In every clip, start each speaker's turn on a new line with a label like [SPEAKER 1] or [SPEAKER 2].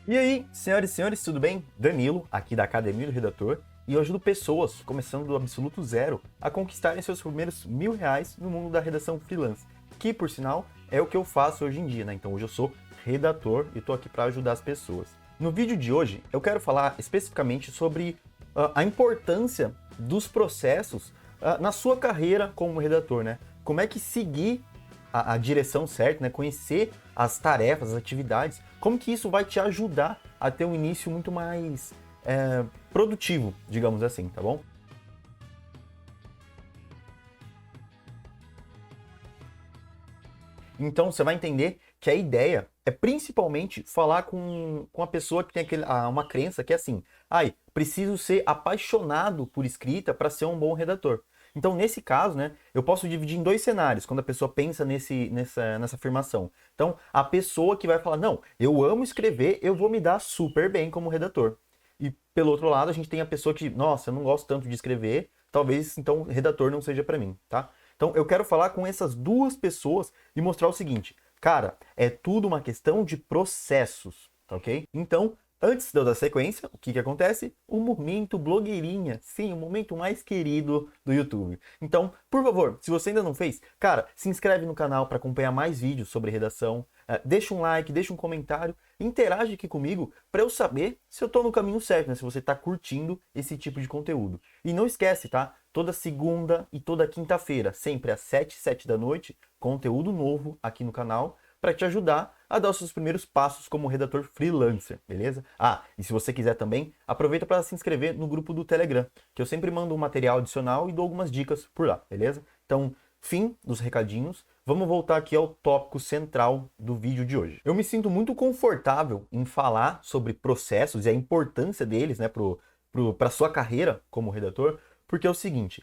[SPEAKER 1] E aí, senhoras e senhores, tudo bem? Danilo, aqui da Academia do Redator, e eu ajudo pessoas, começando do absoluto zero, a conquistarem seus primeiros R$ 1.000 no mundo da redação freelance, que, por sinal, é o que eu faço hoje em dia, né? Então hoje eu sou redator e estou aqui para ajudar as pessoas. No vídeo de hoje, eu quero falar especificamente sobre a importância dos processos na sua carreira como redator, né? Como é que seguir a direção certa, né? Conhecer as tarefas, as atividades, como que isso vai te ajudar a ter um início muito mais produtivo, digamos assim, tá bom? Então você vai entender que a ideia é principalmente falar com a pessoa que tem uma crença que é assim, preciso ser apaixonado por escrita para ser um bom redator. Então, nesse caso, né, eu posso dividir em dois cenários, quando a pessoa pensa nessa afirmação. Então, a pessoa que vai falar, não, eu amo escrever, eu vou me dar super bem como redator. E, pelo outro lado, a gente tem a pessoa que, nossa, eu não gosto tanto de escrever, talvez, então, redator não seja para mim, tá? Então, eu quero falar com essas duas pessoas e mostrar o seguinte, cara, é tudo uma questão de processos, tá ok? Então, antes de eu dar sequência, o que acontece? O momento blogueirinha. Sim, o momento mais querido do YouTube. Então, por favor, se você ainda não fez, cara, se inscreve no canal para acompanhar mais vídeos sobre redação. Deixa um like, deixa um comentário, interage aqui comigo para eu saber se eu estou no caminho certo, né? Se você está curtindo esse tipo de conteúdo. E não esquece, tá? Toda segunda e toda quinta-feira, sempre às 7 da noite, conteúdo novo aqui no canal para te ajudar a dar os seus primeiros passos como redator freelancer, beleza? E se você quiser também, aproveita para se inscrever no grupo do Telegram, que eu sempre mando um material adicional e dou algumas dicas por lá, beleza? Então, fim dos recadinhos, vamos voltar aqui ao tópico central do vídeo de hoje. Eu me sinto muito confortável em falar sobre processos e a importância deles, né, para sua carreira como redator, porque é o seguinte,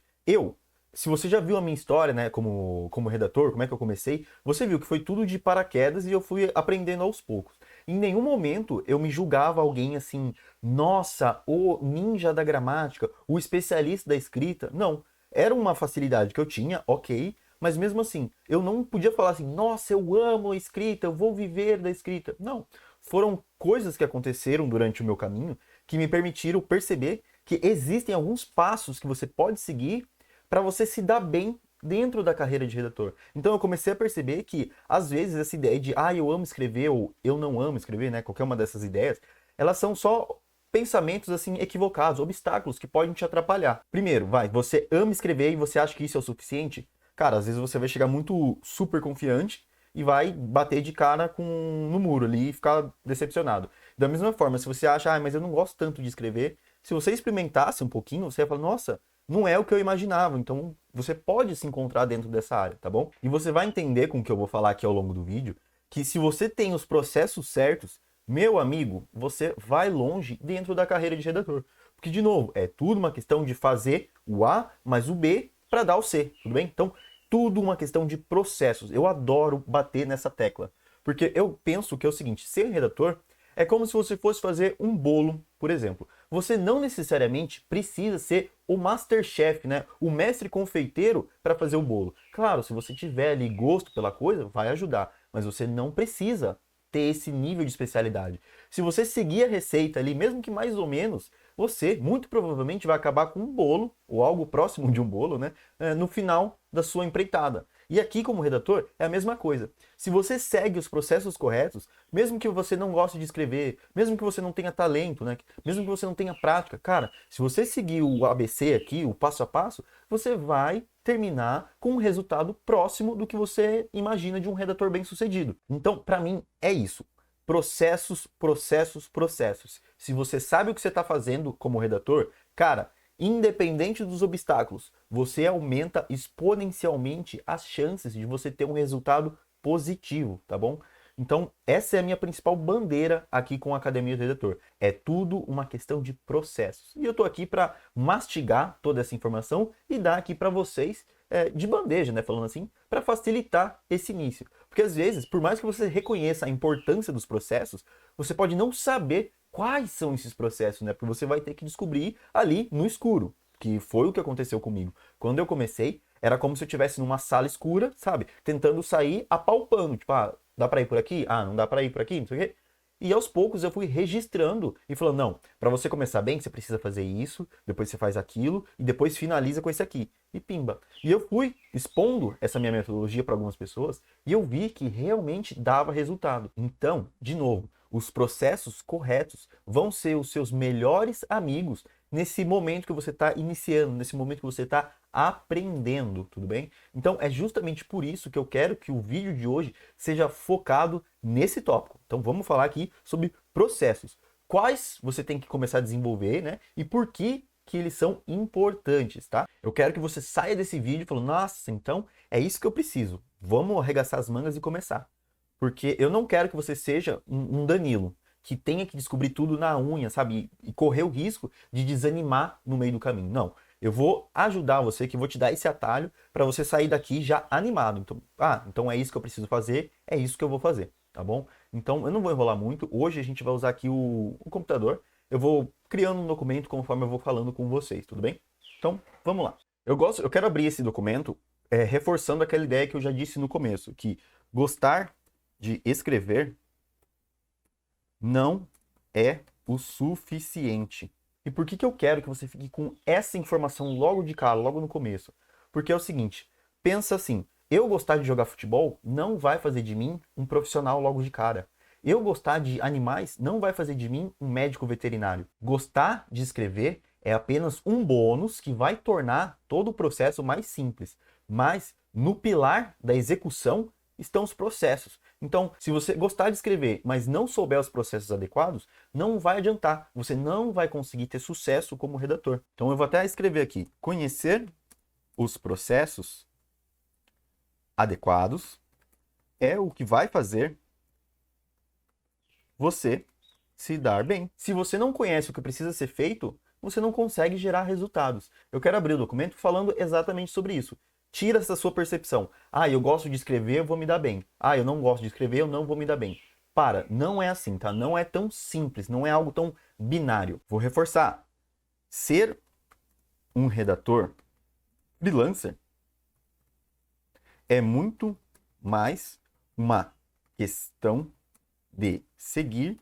[SPEAKER 1] se você já viu a minha história, né, como redator, como é que eu comecei, você viu que foi tudo de paraquedas e eu fui aprendendo aos poucos. Em nenhum momento eu me julgava alguém assim, nossa, o ninja da gramática, o especialista da escrita. Não, era uma facilidade que eu tinha, ok, mas mesmo assim, eu não podia falar assim, nossa, eu amo a escrita, eu vou viver da escrita. Não, foram coisas que aconteceram durante o meu caminho que me permitiram perceber que existem alguns passos que você pode seguir para você se dar bem dentro da carreira de redator. Então eu comecei a perceber que, às vezes, essa ideia de eu amo escrever ou eu não amo escrever, né, qualquer uma dessas ideias, elas são só pensamentos assim equivocados, obstáculos que podem te atrapalhar. Primeiro, você ama escrever e você acha que isso é o suficiente? Cara, às vezes você vai chegar muito super confiante e vai bater de cara no muro ali e ficar decepcionado. Da mesma forma, se você acha, mas eu não gosto tanto de escrever, se você experimentasse um pouquinho, você vai falar, nossa, não é o que eu imaginava. Então, você pode se encontrar dentro dessa área, tá bom? E você vai entender com o que eu vou falar aqui ao longo do vídeo, que se você tem os processos certos, meu amigo, você vai longe dentro da carreira de redator. Porque, de novo, é tudo uma questão de fazer o A mais o B para dar o C, tudo bem? Então, tudo uma questão de processos. Eu adoro bater nessa tecla. Porque eu penso que é o seguinte, ser redator é como se você fosse fazer um bolo, por exemplo. Você não necessariamente precisa ser o masterchef, né? O mestre confeiteiro para fazer o bolo. Claro, se você tiver ali gosto pela coisa, vai ajudar. Mas você não precisa ter esse nível de especialidade. Se você seguir a receita ali, mesmo que mais ou menos, você muito provavelmente vai acabar com um bolo, ou algo próximo de um bolo, né? No final da sua empreitada. E aqui, como redator, é a mesma coisa. Se você segue os processos corretos, mesmo que você não goste de escrever, mesmo que você não tenha talento, né? Mesmo que você não tenha prática, cara, se você seguir o ABC aqui, o passo a passo, você vai terminar com um resultado próximo do que você imagina de um redator bem-sucedido. Então, para mim, é isso. Processos, processos, processos. Se você sabe o que você está fazendo como redator, cara, independente dos obstáculos, você aumenta exponencialmente as chances de você ter um resultado positivo, tá bom? Então, essa é a minha principal bandeira aqui com a Academia do Redator. É tudo uma questão de processos. E eu tô aqui para mastigar toda essa informação e dar aqui para vocês de bandeja, né, falando assim, para facilitar esse início. Porque às vezes, por mais que você reconheça a importância dos processos, você pode não saber quais são esses processos, né? Porque você vai ter que descobrir ali no escuro, que foi o que aconteceu comigo. Quando eu comecei, era como se eu estivesse numa sala escura, sabe? Tentando sair apalpando, tipo, dá pra ir por aqui? Não dá pra ir por aqui, não sei o quê. E aos poucos eu fui registrando e falando, não, para você começar bem, você precisa fazer isso, depois você faz aquilo e depois finaliza com esse aqui. E pimba. E eu fui expondo essa minha metodologia para algumas pessoas e eu vi que realmente dava resultado. Então, de novo, os processos corretos vão ser os seus melhores amigos nesse momento que você está iniciando, nesse momento que você está aprendendo, tudo bem? Então é justamente por isso que eu quero que o vídeo de hoje seja focado nesse tópico. Então vamos falar aqui sobre processos. Quais você tem que começar a desenvolver, né? E por que eles são importantes, tá? Eu quero que você saia desse vídeo falando, nossa, então é isso que eu preciso. Vamos arregaçar as mangas e começar. Porque eu não quero que você seja um Danilo, que tenha que descobrir tudo na unha, sabe? E correr o risco de desanimar no meio do caminho. Não. Eu vou ajudar você, que vou te dar esse atalho para você sair daqui já animado. Então, então é isso que eu preciso fazer, é isso que eu vou fazer, tá bom? Então eu não vou enrolar muito. Hoje a gente vai usar aqui o computador. Eu vou criando um documento conforme eu vou falando com vocês, tudo bem? Então, vamos lá. Eu quero abrir esse documento reforçando aquela ideia que eu já disse no começo, que gostar de escrever não é o suficiente. E por que eu quero que você fique com essa informação logo de cara, logo no começo? Porque é o seguinte, pensa assim, eu gostar de jogar futebol não vai fazer de mim um profissional logo de cara. Eu gostar de animais não vai fazer de mim um médico veterinário. Gostar de escrever é apenas um bônus que vai tornar todo o processo mais simples. Mas no pilar da execução estão os processos. Então, se você gostar de escrever, mas não souber os processos adequados, não vai adiantar. Você não vai conseguir ter sucesso como redator. Então, eu vou até escrever aqui. Conhecer os processos adequados é o que vai fazer você se dar bem. Se você não conhece o que precisa ser feito, você não consegue gerar resultados. Eu quero abrir o documento falando exatamente sobre isso. Tira essa sua percepção. Eu gosto de escrever, eu vou me dar bem. Eu não gosto de escrever, eu não vou me dar bem. Não é assim, tá? Não é tão simples, não é algo tão binário. Vou reforçar. Ser um redator freelancer é muito mais uma questão de seguir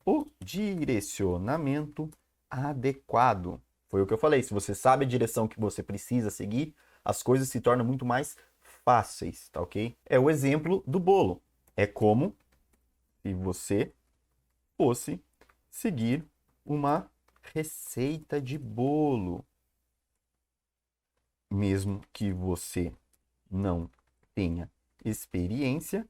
[SPEAKER 1] o direcionamento adequado. Foi o que eu falei. Se você sabe a direção que você precisa seguir, as coisas se tornam muito mais fáceis, tá ok? É o exemplo do bolo. É como se você fosse seguir uma receita de bolo. Mesmo que você não tenha experiência,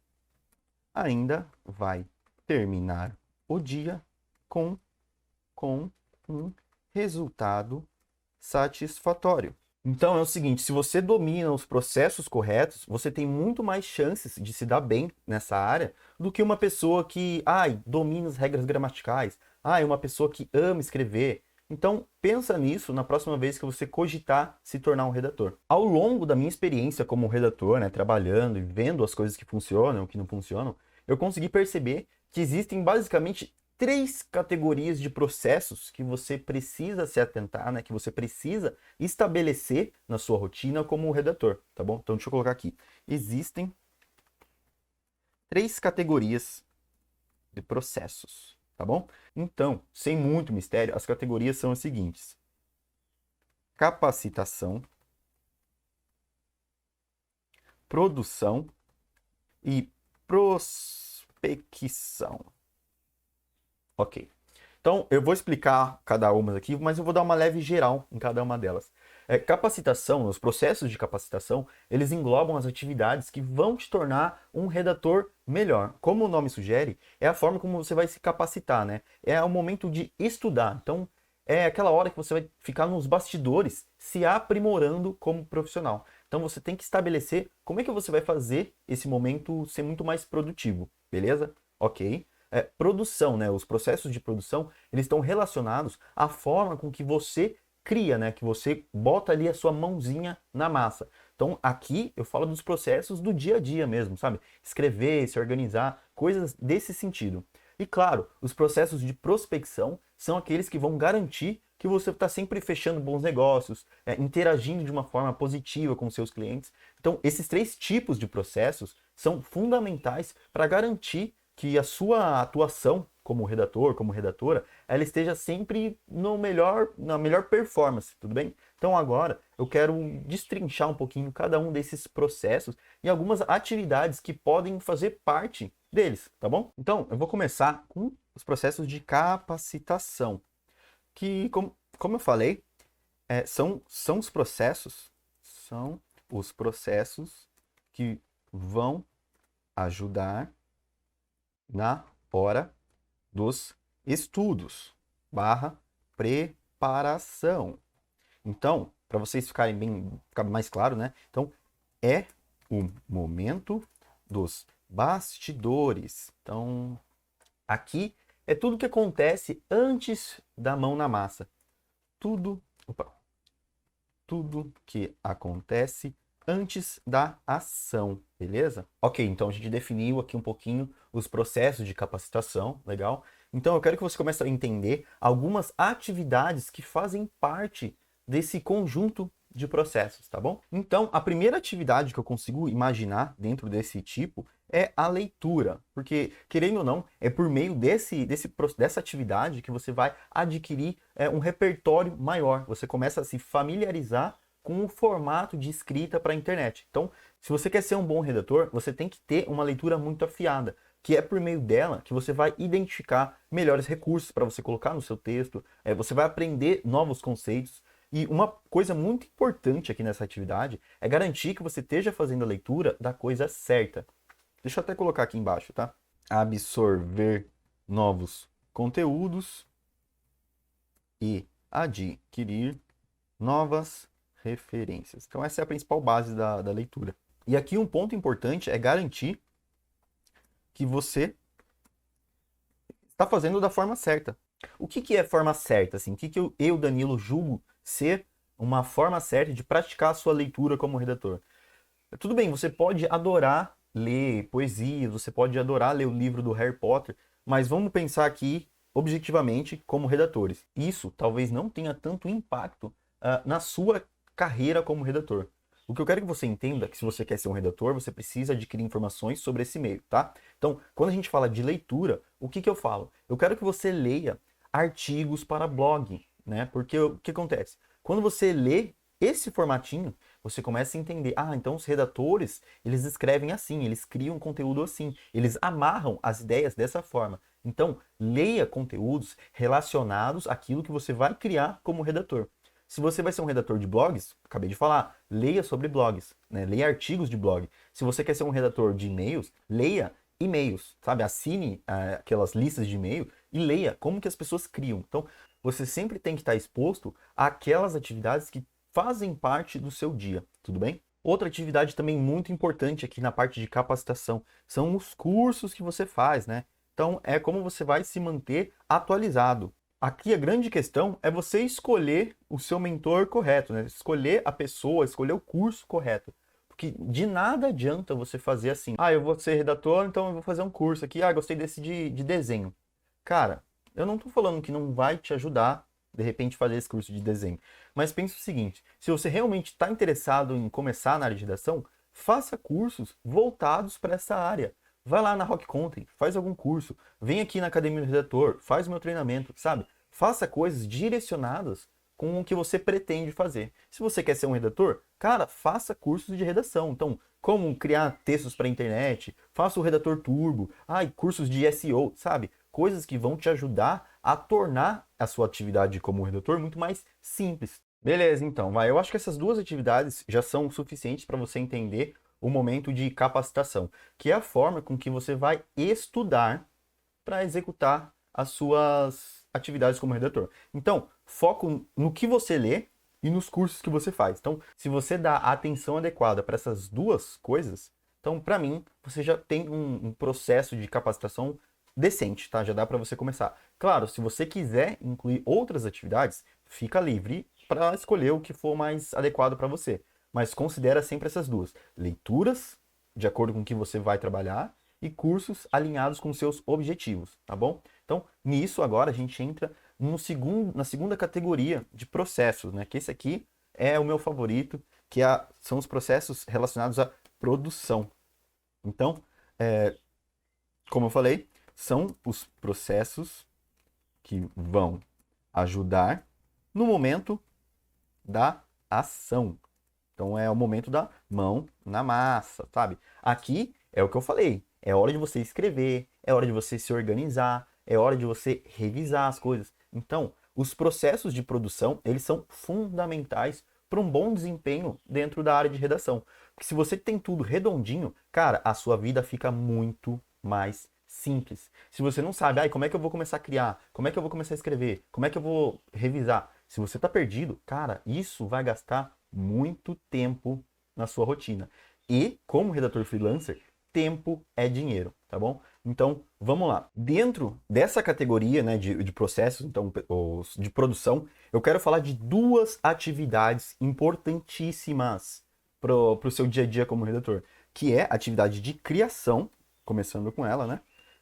[SPEAKER 1] ainda vai terminar o dia com um resultado satisfatório. Então é o seguinte, se você domina os processos corretos, você tem muito mais chances de se dar bem nessa área do que uma pessoa que, domina as regras gramaticais, uma pessoa que ama escrever. Então pensa nisso na próxima vez que você cogitar se tornar um redator. Ao longo da minha experiência como redator, né, trabalhando e vendo as coisas que funcionam e que não funcionam, eu consegui perceber que existem basicamente 3 categorias de processos que você precisa se atentar, né? Que você precisa estabelecer na sua rotina como redator, tá bom? Então, deixa eu colocar aqui. Existem 3 categorias de processos, tá bom? Então, sem muito mistério, as categorias são as seguintes. Capacitação, produção e prospecção. Ok. Então, eu vou explicar cada uma aqui, mas eu vou dar uma leve geral em cada uma delas. Capacitação, os processos de capacitação, eles englobam as atividades que vão te tornar um redator melhor. Como o nome sugere, é a forma como você vai se capacitar, né? É o momento de estudar. Então, é aquela hora que você vai ficar nos bastidores se aprimorando como profissional. Então, você tem que estabelecer como é que você vai fazer esse momento ser muito mais produtivo, beleza? Ok. Produção, né? Os processos de produção, eles estão relacionados à forma com que você cria, né? Que você bota ali a sua mãozinha na massa. Então, aqui eu falo dos processos do dia a dia mesmo, sabe? Escrever, se organizar, coisas desse sentido. E claro, os processos de prospecção são aqueles que vão garantir que você está sempre fechando bons negócios, interagindo de uma forma positiva com seus clientes. Então, esses 3 tipos de processos são fundamentais para garantir que a sua atuação como redator, como redatora, ela esteja sempre na melhor performance, tudo bem? Então agora eu quero destrinchar um pouquinho cada um desses processos e algumas atividades que podem fazer parte deles, tá bom? Então eu vou começar com os processos de capacitação, que como eu falei, são os processos que vão ajudar na hora dos estudos barra preparação. Então, para vocês ficar mais claro, né? Então, é o momento dos bastidores. Então, aqui é tudo que acontece antes da mão na massa. Tudo que acontece antes da ação, beleza? Ok, então a gente definiu aqui um pouquinho os processos de capacitação, legal? Então eu quero que você comece a entender algumas atividades que fazem parte desse conjunto de processos, tá bom? Então, a primeira atividade que eu consigo imaginar dentro desse tipo é a leitura, porque, querendo ou não, é por meio dessa atividade que você vai adquirir um repertório maior, você começa a se familiarizar com o formato de escrita para a internet. Então, se você quer ser um bom redator, você tem que ter uma leitura muito afiada, que é por meio dela que você vai identificar melhores recursos para você colocar no seu texto, você vai aprender novos conceitos. E uma coisa muito importante aqui nessa atividade é garantir que você esteja fazendo a leitura da coisa certa. Deixa eu até colocar aqui embaixo, tá? Absorver novos conteúdos e adquirir novas referências. Então essa é a principal base da leitura. E aqui um ponto importante é garantir que você está fazendo da forma certa. O que é forma certa? Assim? O que eu, Danilo, julgo ser uma forma certa de praticar a sua leitura como redator? Tudo bem, você pode adorar ler poesia, você pode adorar ler o livro do Harry Potter, mas vamos pensar aqui objetivamente como redatores. Isso talvez não tenha tanto impacto na sua carreira como redator. O que eu quero que você entenda é que se você quer ser um redator, você precisa adquirir informações sobre esse meio, tá? Então, quando a gente fala de leitura, o que eu falo? Eu quero que você leia artigos para blog, né? Porque o que acontece? Quando você lê esse formatinho, você começa a entender, então os redatores, eles escrevem assim, eles criam conteúdo assim, eles amarram as ideias dessa forma. Então, leia conteúdos relacionados àquilo que você vai criar como redator. Se você vai ser um redator de blogs, acabei de falar, leia sobre blogs, né? Leia artigos de blog. Se você quer ser um redator de e-mails, leia e-mails, sabe? Assine aquelas listas de e-mail e leia como que as pessoas criam. Então, você sempre tem que estar exposto àquelas atividades que fazem parte do seu dia, tudo bem? Outra atividade também muito importante aqui na parte de capacitação são os cursos que você faz, né? Então, é como você vai se manter atualizado. Aqui a grande questão é você escolher o seu mentor correto, né? Escolher a pessoa, escolher o curso correto. Porque de nada adianta você fazer assim, eu vou ser redator, então eu vou fazer um curso aqui, gostei desse de desenho. Cara, eu não estou falando que não vai te ajudar, de repente, fazer esse curso de desenho. Mas pense o seguinte, se você realmente está interessado em começar na área de redação, faça cursos voltados para essa área. Vai lá na Rock Content, faz algum curso, vem aqui na Academia do Redator, faz o meu treinamento, sabe? Faça coisas direcionadas com o que você pretende fazer. Se você quer ser um redator, cara, faça cursos de redação. Então, como criar textos para a internet, faça o Redator Turbo, cursos de SEO, sabe? Coisas que vão te ajudar a tornar a sua atividade como redator muito mais simples. Beleza, então, eu acho que essas duas atividades já são suficientes para você entender o momento de capacitação, que é a forma com que você vai estudar para executar as suas atividades como redator. Então, foco no que você lê e nos cursos que você faz. Então, se você dá a atenção adequada para essas duas coisas, então, para mim, você já tem um processo de capacitação decente, tá? Já dá para você começar. Claro, se você quiser incluir outras atividades, fica livre para escolher o que for mais adequado para você. Mas considera sempre essas duas: leituras, de acordo com o que você vai trabalhar, e cursos alinhados com seus objetivos, tá bom? Então, nisso agora a gente entra na segunda categoria de processos, né? Que esse aqui é o meu favorito, que são os processos relacionados à produção. Então, Como eu falei, são os processos que vão ajudar no momento da ação. Então é o momento da mão na massa, sabe? Aqui é o que eu falei. É hora de você escrever, é hora de você se organizar, é hora de você revisar as coisas. Então, os processos de produção, eles são fundamentais para um bom desempenho dentro da área de redação. Porque se você tem tudo redondinho, cara, a sua vida fica muito mais simples. Se você não sabe, como é que eu vou começar a criar? Como é que eu vou começar a escrever? Como é que eu vou revisar? Se você está perdido, cara, isso vai gastar muito tempo na sua rotina. E, como redator freelancer, tempo é dinheiro, tá bom? Então, vamos lá. Dentro dessa categoria, né, de processos, então, de produção, eu quero falar de duas atividades importantíssimas para o seu dia a dia como redator, que é a atividade de criação, começando com ela, né?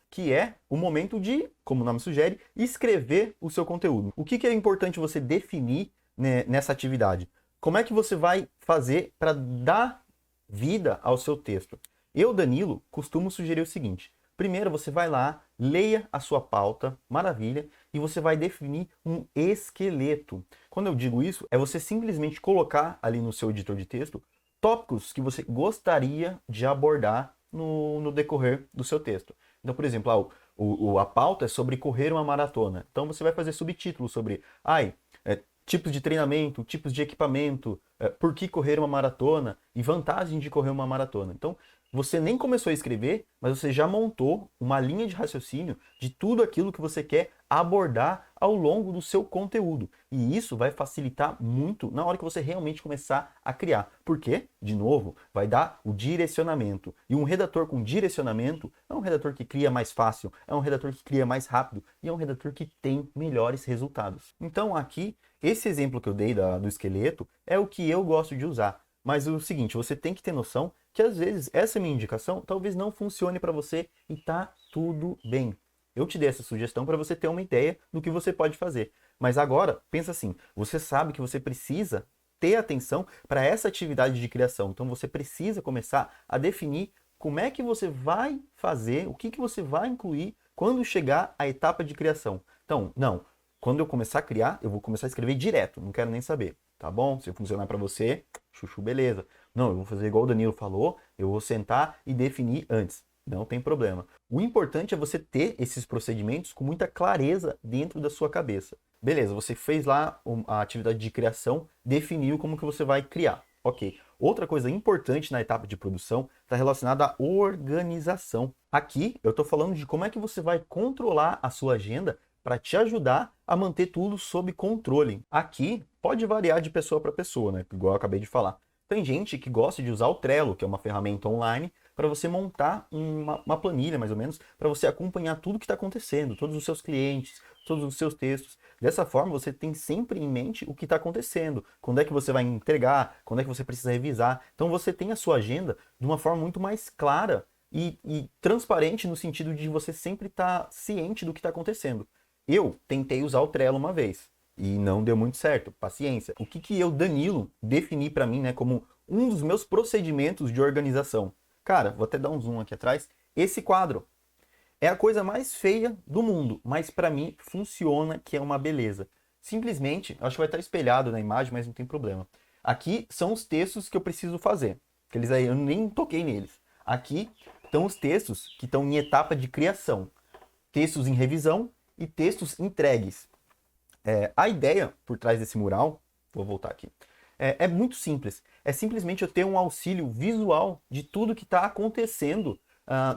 [SPEAKER 1] Que é o momento de, como o nome sugere, escrever o seu conteúdo. O que é importante você definir, né, nessa atividade? Como é que você vai fazer para dar vida ao seu texto? Eu, Danilo, costumo sugerir o seguinte. Primeiro, você vai lá, leia a sua pauta, maravilha, e você vai definir um esqueleto. Quando eu digo isso, é você simplesmente colocar ali no seu editor de texto tópicos que você gostaria de abordar no decorrer do seu texto. Então, por exemplo, a pauta é sobre correr uma maratona. Então, você vai fazer subtítulos sobre tipos de treinamento, tipos de equipamento, por que correr uma maratona e vantagens de correr uma maratona. Então, você nem começou a escrever, mas você já montou uma linha de raciocínio de tudo aquilo que você quer abordar ao longo do seu conteúdo. E isso vai facilitar muito na hora que você realmente começar a criar. Porque, de novo, vai dar o direcionamento. E um redator com direcionamento é um redator que cria mais fácil, é um redator que cria mais rápido e é um redator que tem melhores resultados. Então, aqui, esse exemplo que eu dei do esqueleto é o que eu gosto de usar. Mas o seguinte, você tem que ter noção que às vezes essa minha indicação talvez não funcione para você e tá tudo bem. Eu te dei essa sugestão para você ter uma ideia do que você pode fazer. Mas agora, pensa assim, você sabe que você precisa ter atenção para essa atividade de criação. Então você precisa começar a definir como é que você vai fazer, o que você vai incluir quando chegar à etapa de criação. Então, não, quando eu começar a criar, eu vou começar a escrever direto, não quero nem saber. Tá bom? Se funcionar para você, chuchu, beleza. Não, eu vou fazer igual o Danilo falou, eu vou sentar e definir antes. Não tem problema. O importante é você ter esses procedimentos com muita clareza dentro da sua cabeça. Beleza, você fez lá a atividade de criação, definiu como que você vai criar. Ok. Outra coisa importante na etapa de produção está relacionada à organização. Aqui eu estou falando de como é que você vai controlar a sua agenda para te ajudar a manter tudo sob controle. Aqui pode variar de pessoa para pessoa, né? Igual eu acabei de falar. Tem gente que gosta de usar o Trello, que é uma ferramenta online, para você montar uma planilha, mais ou menos, para você acompanhar tudo que está acontecendo, todos os seus clientes, todos os seus textos. Dessa forma, você tem sempre em mente o que está acontecendo, quando é que você vai entregar, quando é que você precisa revisar. Então, você tem a sua agenda de uma forma muito mais clara e transparente, no sentido de você sempre estar ciente do que está acontecendo. Eu tentei usar o Trello uma vez e não deu muito certo, paciência. O que eu, Danilo, defini para mim, né, como um dos meus procedimentos de organização? Cara, vou até dar um zoom aqui atrás. Esse quadro é a coisa mais feia do mundo, mas para mim funciona, que é uma beleza. Simplesmente, acho que vai estar espelhado na imagem, mas não tem problema. Aqui são os textos que eu preciso fazer, que eles aí eu nem toquei neles. Aqui estão os textos que estão em etapa de criação, textos em revisão e textos entregues. A ideia por trás desse mural, vou voltar aqui, é muito simples. É simplesmente eu ter um auxílio visual de tudo que está acontecendo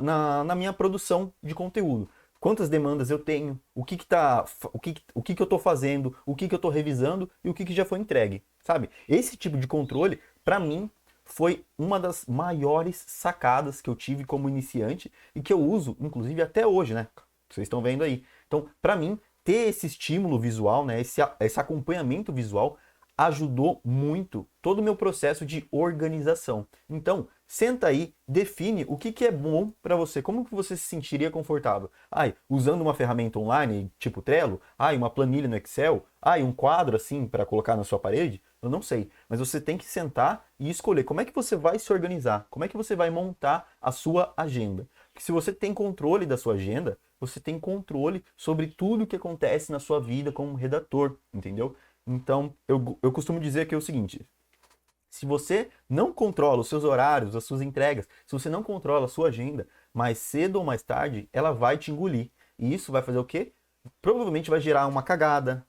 [SPEAKER 1] na minha produção de conteúdo. Quantas demandas eu tenho, o que eu estou fazendo, o que eu estou revisando e o que já foi entregue, sabe? Esse tipo de controle, para mim, foi uma das maiores sacadas que eu tive como iniciante e que eu uso, inclusive, até hoje, né? Vocês estão vendo aí. Então, para mim, ter esse estímulo visual, né, esse acompanhamento visual, ajudou muito todo o meu processo de organização. Então, senta aí, define o que é bom para você, como que você se sentiria confortável. Usando uma ferramenta online, tipo Trello, uma planilha no Excel, um quadro assim para colocar na sua parede, eu não sei. Mas você tem que sentar e escolher como é que você vai se organizar, como é que você vai montar a sua agenda. Porque se você tem controle da sua agenda, você tem controle sobre tudo que acontece na sua vida como redator, entendeu? Então, eu costumo dizer que é o seguinte: se você não controla os seus horários, as suas entregas, se você não controla a sua agenda, mais cedo ou mais tarde, ela vai te engolir. E isso vai fazer o quê? Provavelmente vai gerar uma cagada,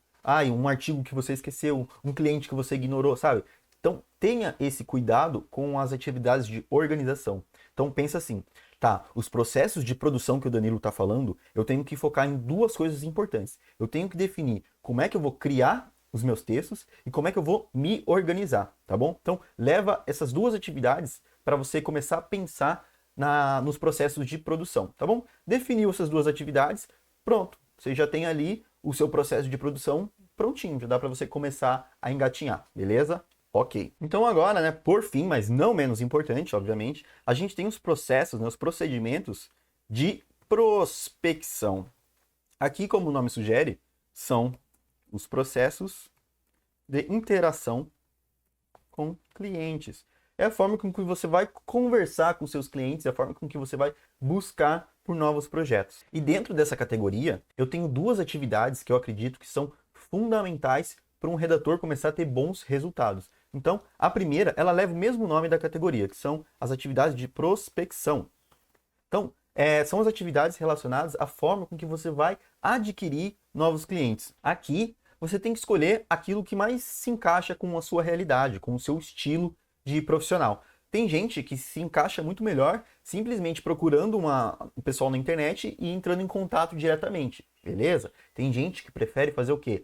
[SPEAKER 1] um artigo que você esqueceu, um cliente que você ignorou, sabe? Então, tenha esse cuidado com as atividades de organização. Então, pensa assim, tá, os processos de produção que o Danilo está falando, eu tenho que focar em duas coisas importantes. Eu tenho que definir como é que eu vou criar os meus textos e como é que eu vou me organizar, tá bom? Então, leva essas duas atividades para você começar a pensar nos processos de produção, tá bom? Definiu essas duas atividades, pronto. Você já tem ali o seu processo de produção prontinho, já dá para você começar a engatinhar, beleza? Ok. Então agora, né, por fim, mas não menos importante, obviamente, a gente tem os processos, né, os procedimentos de prospecção. Aqui, como o nome sugere, são os processos de interação com clientes. É a forma com que você vai conversar com seus clientes, é a forma com que você vai buscar por novos projetos. E dentro dessa categoria, eu tenho duas atividades que eu acredito que são fundamentais para um redator começar a ter bons resultados. Então, a primeira, ela leva o mesmo nome da categoria, que são as atividades de prospecção. Então, são as atividades relacionadas à forma com que você vai adquirir novos clientes. Aqui, você tem que escolher aquilo que mais se encaixa com a sua realidade, com o seu estilo de profissional. Tem gente que se encaixa muito melhor simplesmente procurando um pessoal na internet e entrando em contato diretamente, beleza? Tem gente que prefere fazer o quê?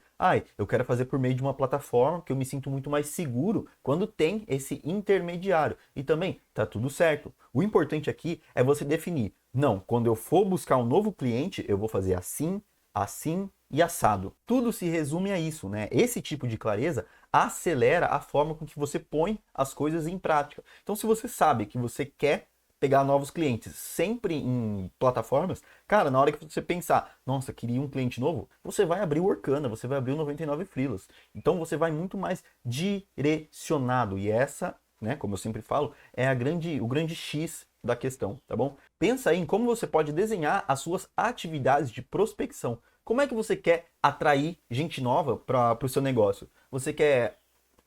[SPEAKER 1] Eu quero fazer por meio de uma plataforma que eu me sinto muito mais seguro quando tem esse intermediário. E também, tá tudo certo. O importante aqui é você definir, não, quando eu for buscar um novo cliente, eu vou fazer assim, assim e assado. Tudo se resume a isso, né? Esse tipo de clareza acelera a forma com que você põe as coisas em prática. Então, se você sabe que você quer pegar novos clientes sempre em plataformas, cara, na hora que você pensar, nossa, queria um cliente novo, você vai abrir o Orkana, você vai abrir o 99 Freelas. Então, você vai muito mais direcionado. E essa, né, como eu sempre falo, é o grande X da questão, tá bom? Pensa aí em como você pode desenhar as suas atividades de prospecção. Como é que você quer atrair gente nova para o seu negócio? Você quer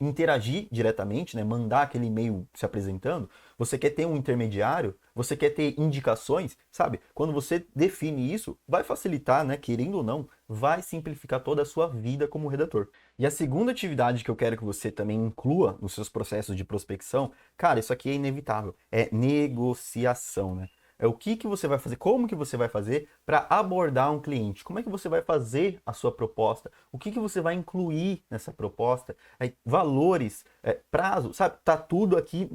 [SPEAKER 1] interagir diretamente, né? Mandar aquele e-mail se apresentando? Você quer ter um intermediário? Você quer ter indicações? Sabe? Quando você define isso, vai facilitar, né? Querendo ou não, vai simplificar toda a sua vida como redator. E a segunda atividade que eu quero que você também inclua nos seus processos de prospecção, cara, isso aqui é inevitável, é negociação, né? É o que você vai fazer, como que você vai fazer para abordar um cliente, como é que você vai fazer a sua proposta, o que você vai incluir nessa proposta, valores, prazo, sabe? Tá tudo aqui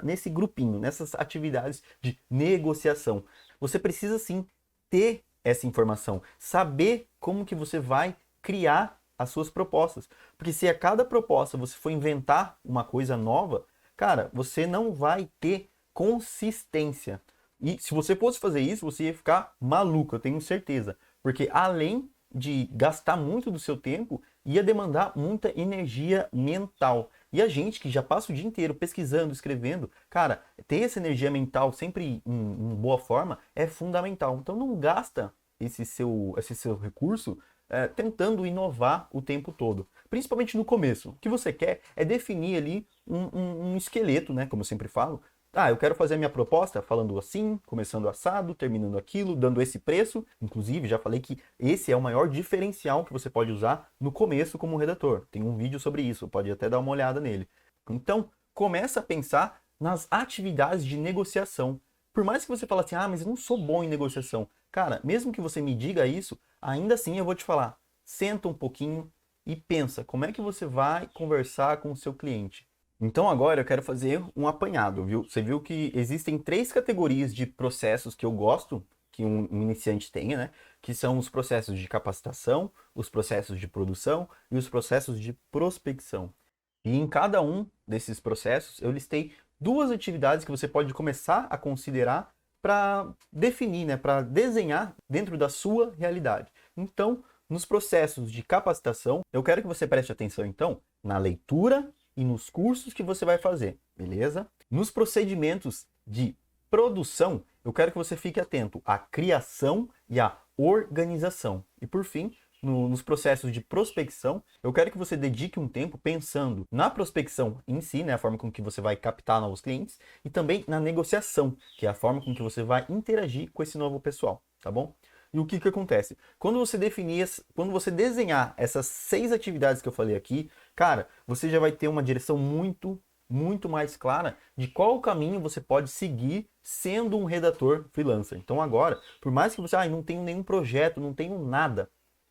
[SPEAKER 1] nesse grupinho, nessas atividades de negociação. Você precisa sim ter essa informação, saber como que você vai criar as suas propostas, porque se a cada proposta você for inventar uma coisa nova, cara, você não vai ter consistência. E se você fosse fazer isso, você ia ficar maluco, eu tenho certeza. Porque além de gastar muito do seu tempo, ia demandar muita energia mental. E a gente que já passa o dia inteiro pesquisando, escrevendo, cara, ter essa energia mental sempre em boa forma é fundamental. Então não gasta esse seu recurso tentando inovar o tempo todo. Principalmente no começo. O que você quer é definir ali um esqueleto, né? Como eu sempre falo. Eu quero fazer a minha proposta falando assim, começando assado, terminando aquilo, dando esse preço. Inclusive, já falei que esse é o maior diferencial que você pode usar no começo como redator. Tem um vídeo sobre isso, pode até dar uma olhada nele. Então, começa a pensar nas atividades de negociação. Por mais que você fale assim, mas eu não sou bom em negociação. Cara, mesmo que você me diga isso, ainda assim eu vou te falar. Senta um pouquinho e pensa, como é que você vai conversar com o seu cliente? Então agora eu quero fazer um apanhado, viu? Você viu que existem 3 categorias de processos que eu gosto que um iniciante tenha, né? Que são os processos de capacitação, os processos de produção e os processos de prospecção. E em cada um desses processos eu listei 2 atividades que você pode começar a considerar para definir, né? Para desenhar dentro da sua realidade. Então, nos processos de capacitação, eu quero que você preste atenção então na leitura e nos cursos que você vai fazer, beleza? Nos procedimentos de produção, eu quero que você fique atento à criação e à organização. E por fim, nos processos de prospecção, eu quero que você dedique um tempo pensando na prospecção em si, né, a forma com que você vai captar novos clientes, e também na negociação, que é a forma com que você vai interagir com esse novo pessoal, tá bom? E o que que acontece? Quando você desenhar essas 6 atividades que eu falei aqui, cara, você já vai ter uma direção muito mais clara de qual caminho você pode seguir sendo um redator freelancer. Então agora, por mais que você, não tenho nenhum projeto, não tenho nada,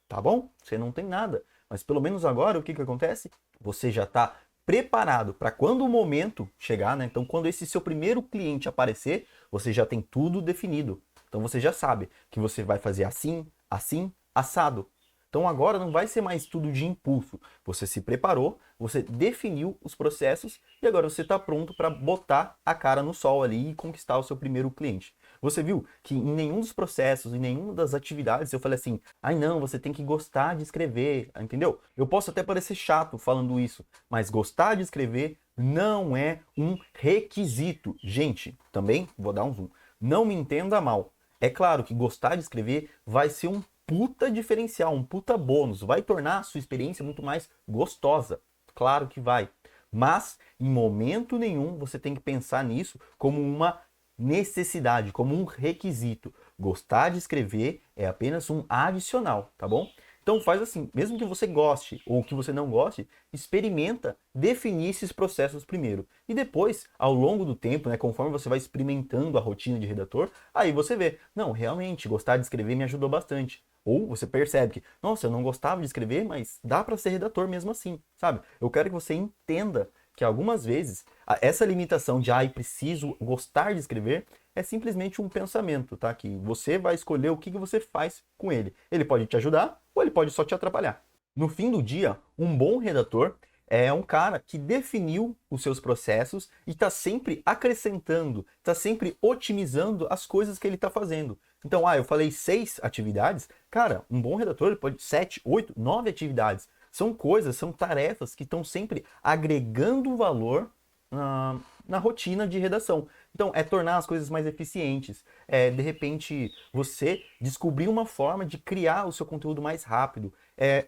[SPEAKER 1] tá bom? Você não tem nada. Mas pelo menos agora, o que que acontece? Você já está preparado para quando o momento chegar, né? Então, quando esse seu primeiro cliente aparecer, você já tem tudo definido. Então, você já sabe que você vai fazer assim, assim, assado. Então, agora não vai ser mais tudo de impulso. Você se preparou, você definiu os processos e agora você está pronto para botar a cara no sol ali e conquistar o seu primeiro cliente. Você viu que em nenhum dos processos, em nenhuma das atividades, eu falei assim, não, você tem que gostar de escrever, entendeu? Eu posso até parecer chato falando isso, mas gostar de escrever não é um requisito. Gente, também vou dar um zoom. Não me entenda mal. É claro que gostar de escrever vai ser um puta diferencial, um puta bônus, vai tornar a sua experiência muito mais gostosa. Claro que vai. Mas, em momento nenhum, você tem que pensar nisso como uma necessidade, como um requisito. Gostar de escrever é apenas um adicional, tá bom? Então faz assim, mesmo que você goste ou que você não goste, experimenta definir esses processos primeiro. E depois, ao longo do tempo, né, conforme você vai experimentando a rotina de redator, aí você vê, não, realmente, gostar de escrever me ajudou bastante. Ou você percebe que, nossa, eu não gostava de escrever, mas dá para ser redator mesmo assim, sabe? Eu quero que você entenda que algumas vezes essa limitação de, preciso gostar de escrever, é simplesmente um pensamento, tá? Que você vai escolher o que você faz com ele. Ele pode te ajudar ou ele pode só te atrapalhar. No fim do dia, um bom redator é um cara que definiu os seus processos e está sempre acrescentando, está sempre otimizando as coisas que ele está fazendo. Então, eu falei 6 atividades. Cara, um bom redator ele pode 7, 8, 9 atividades. São coisas, são tarefas que estão sempre agregando valor na rotina de redação. Então, é tornar as coisas mais eficientes. De repente, você descobrir uma forma de criar o seu conteúdo mais rápido.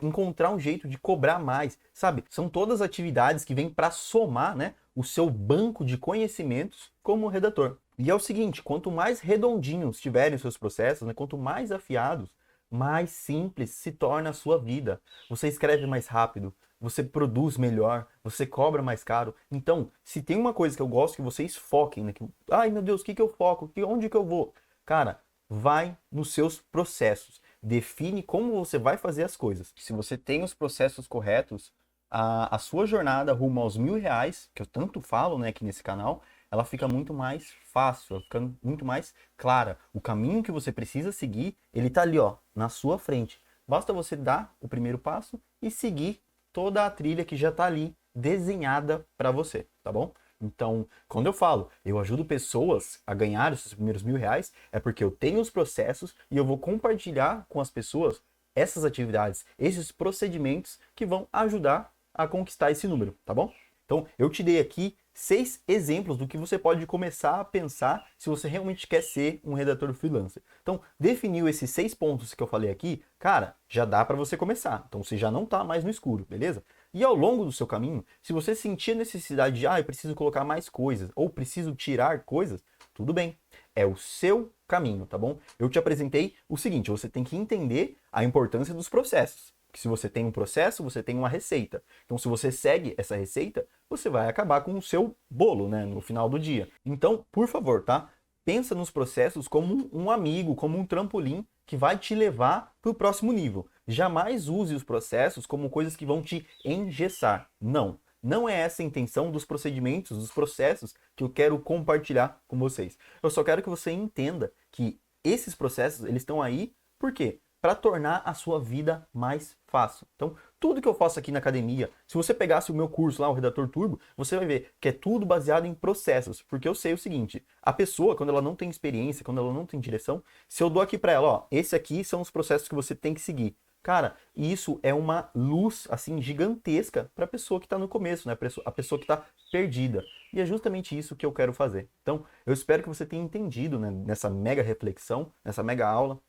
[SPEAKER 1] Encontrar um jeito de cobrar mais, sabe? São todas atividades que vêm para somar, né, o seu banco de conhecimentos como redator. E é o seguinte, quanto mais redondinhos tiverem os seus processos, né, quanto mais afiados, mais simples se torna a sua vida. Você escreve mais rápido, você produz melhor, você cobra mais caro. Então, se tem uma coisa que eu gosto que vocês foquem, né? Ai meu Deus, o que que eu foco? Onde que eu vou? Cara, vai nos seus processos. Define como você vai fazer as coisas. Se você tem os processos corretos, a sua jornada rumo aos R$1.000, que eu tanto falo, né, aqui nesse canal, ela fica muito mais fácil, ela fica muito mais clara. O caminho que você precisa seguir, ele tá ali, ó, na sua frente. Basta você dar o primeiro passo e seguir toda a trilha que já tá ali desenhada para você, tá bom? Então, quando eu falo, eu ajudo pessoas a ganhar os seus primeiros R$1.000, é porque eu tenho os processos e eu vou compartilhar com as pessoas essas atividades, esses procedimentos que vão ajudar a conquistar esse número, tá bom? Então, eu te dei aqui 6 exemplos do que você pode começar a pensar se você realmente quer ser um redator freelancer. Então, definiu esses 6 pontos que eu falei aqui, cara, já dá para você começar. Então, você já não está mais no escuro, beleza? E ao longo do seu caminho, se você sentir a necessidade de, eu preciso colocar mais coisas, ou preciso tirar coisas, tudo bem. É o seu caminho, tá bom? Eu te apresentei o seguinte, você tem que entender a importância dos processos. Que se você tem um processo, você tem uma receita. Então, se você segue essa receita, você vai acabar com o seu bolo, né, no final do dia. Então, por favor, tá? Pensa nos processos como um amigo, como um trampolim que vai te levar para o próximo nível. Jamais use os processos como coisas que vão te engessar. Não. Não é essa a intenção dos procedimentos, dos processos que eu quero compartilhar com vocês. Eu só quero que você entenda que esses processos, eles estão aí, por quê? Para tornar a sua vida mais fácil. Então, tudo que eu faço aqui na academia, se você pegasse o meu curso lá, o Redator Turbo, você vai ver que é tudo baseado em processos, porque eu sei o seguinte, a pessoa, quando ela não tem experiência, quando ela não tem direção, se eu dou aqui para ela, ó, esse aqui são os processos que você tem que seguir. Cara, isso é uma luz, assim, gigantesca para a pessoa que está no começo, né? A pessoa que está perdida. E é justamente isso que eu quero fazer. Então, eu espero que você tenha entendido, né, nessa mega reflexão, nessa mega aula,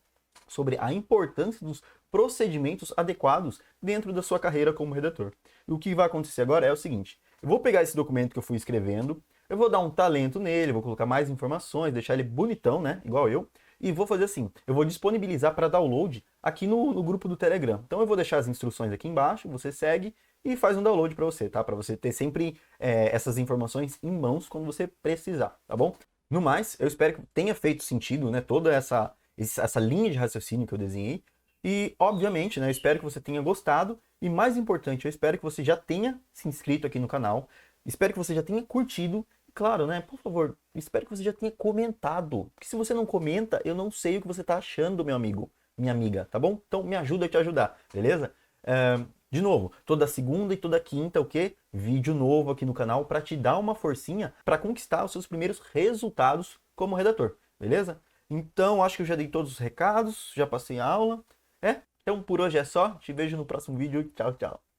[SPEAKER 1] sobre a importância dos procedimentos adequados dentro da sua carreira como redator. E o que vai acontecer agora é o seguinte: eu vou pegar esse documento que eu fui escrevendo, eu vou dar um talento nele, vou colocar mais informações, deixar ele bonitão, né? Igual eu. E vou fazer assim: eu vou disponibilizar para download aqui no grupo do Telegram. Então eu vou deixar as instruções aqui embaixo, você segue e faz um download para você, tá? Para você ter sempre essas informações em mãos quando você precisar, tá bom? No mais, eu espero que tenha feito sentido, né? Toda essa linha de raciocínio que eu desenhei. E, obviamente, né, eu espero que você tenha gostado. E mais importante, eu espero que você já tenha se inscrito aqui no canal. Espero que você já tenha curtido. Claro, né? Por favor, espero que você já tenha comentado. Porque se você não comenta, eu não sei o que você está achando, meu amigo, minha amiga, tá bom? Então me ajuda a te ajudar, beleza? De novo, toda segunda e toda quinta, o quê? Vídeo novo aqui no canal para te dar uma forcinha para conquistar os seus primeiros resultados como redator, beleza? Então, acho que eu já dei todos os recados, já passei a aula. Então por hoje é só. Te vejo no próximo vídeo. Tchau, tchau.